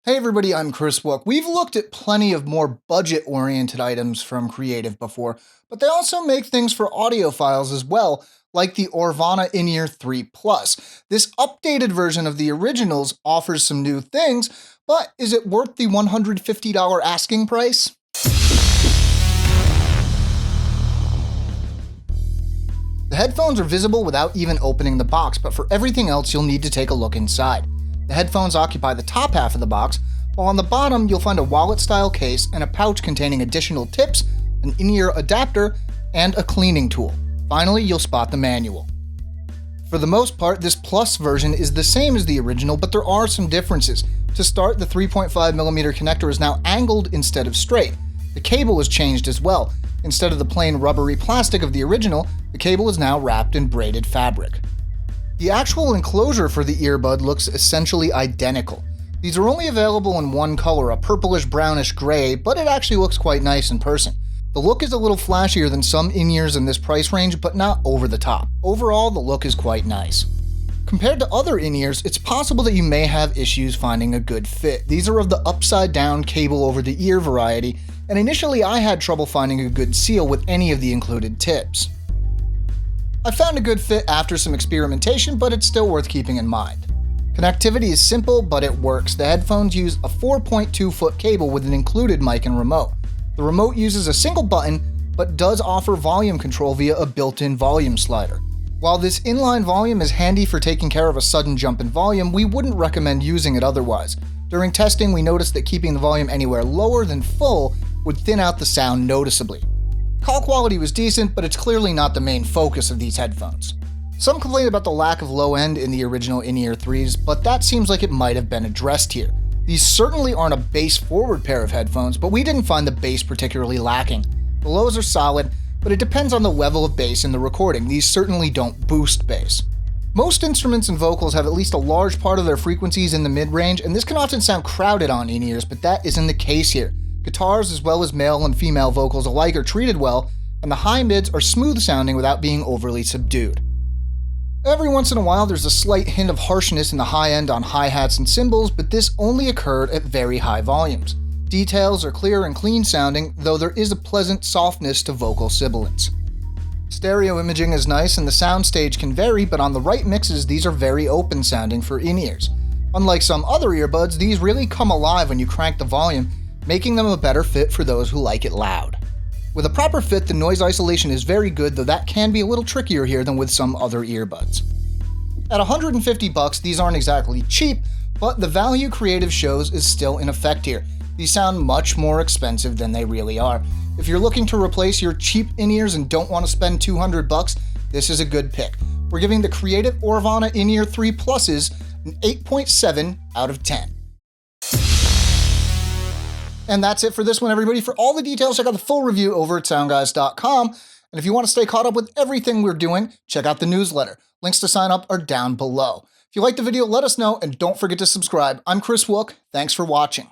Hey everybody, I'm Kris. We've looked at plenty of more budget-oriented items from Creative before, but they also make things for audiophiles as well, like the Aurvana In-Ear3 Plus. This updated version of the originals offers some new things, but is it worth the $150 asking price? The headphones are visible without even opening the box, but for everything else you'll need to take a look inside. The headphones occupy the top half of the box, while on the bottom you'll find a wallet-style case and a pouch containing additional tips, an in-ear adapter, and a cleaning tool. Finally, you'll spot the manual. For the most part, this Plus version is the same as the original, but there are some differences. To start, the 3.5mm connector is now angled instead of straight. The cable is changed as well. Instead of the plain rubbery plastic of the original, the cable is now wrapped in braided fabric. The actual enclosure for the earbud looks essentially identical. These are only available in one color, a purplish-brownish gray, but it actually looks quite nice in person. The look is a little flashier than some in-ears in this price range, but not over the top. Overall, the look is quite nice. Compared to other in-ears, it's possible that you may have issues finding a good fit. These are of the upside-down cable-over-the-ear variety, and initially I had trouble finding a good seal with any of the included tips. I found a good fit after some experimentation, but it's still worth keeping in mind. Connectivity is simple, but it works. The headphones use a 4.2-foot cable with an included mic and remote. The remote uses a single button, but does offer volume control via a built-in volume slider. While this inline volume is handy for taking care of a sudden jump in volume, we wouldn't recommend using it otherwise. During testing, we noticed that keeping the volume anywhere lower than full would thin out the sound noticeably. Call quality was decent, but it's clearly not the main focus of these headphones. Some complain about the lack of low end in the original In-Ear3s, but that seems like it might have been addressed here. These certainly aren't a bass-forward pair of headphones, but we didn't find the bass particularly lacking. The lows are solid, but it depends on the level of bass in the recording. These certainly don't boost bass. Most instruments and vocals have at least a large part of their frequencies in the mid-range, and this can often sound crowded on in-ears, but that isn't the case here. Guitars, as well as male and female vocals alike, are treated well, and the high mids are smooth sounding without being overly subdued. Every once in a while there's a slight hint of harshness in the high end on hi-hats and cymbals, but this only occurred at very high volumes. Details are clear and clean sounding, though there is a pleasant softness to vocal sibilance. Stereo imaging is nice and the soundstage can vary, but on the right mixes these are very open sounding for in-ears. Unlike some other earbuds, these really come alive when you crank the volume, making them a better fit for those who like it loud. With a proper fit, the noise isolation is very good, though that can be a little trickier here than with some other earbuds. At $150, these aren't exactly cheap, but the value Creative shows is still in effect here. These sound much more expensive than they really are. If you're looking to replace your cheap in-ears and don't want to spend $200, this is a good pick. We're giving the Creative Aurvana In-Ear3 Pluses an 8.7 out of 10. And that's it for this one, everybody. For all the details, check out the full review over at SoundGuys.com. And if you want to stay caught up with everything we're doing, check out the newsletter. Links to sign up are down below. If you liked the video, let us know, and don't forget to subscribe. I'm Kris. Thanks for watching.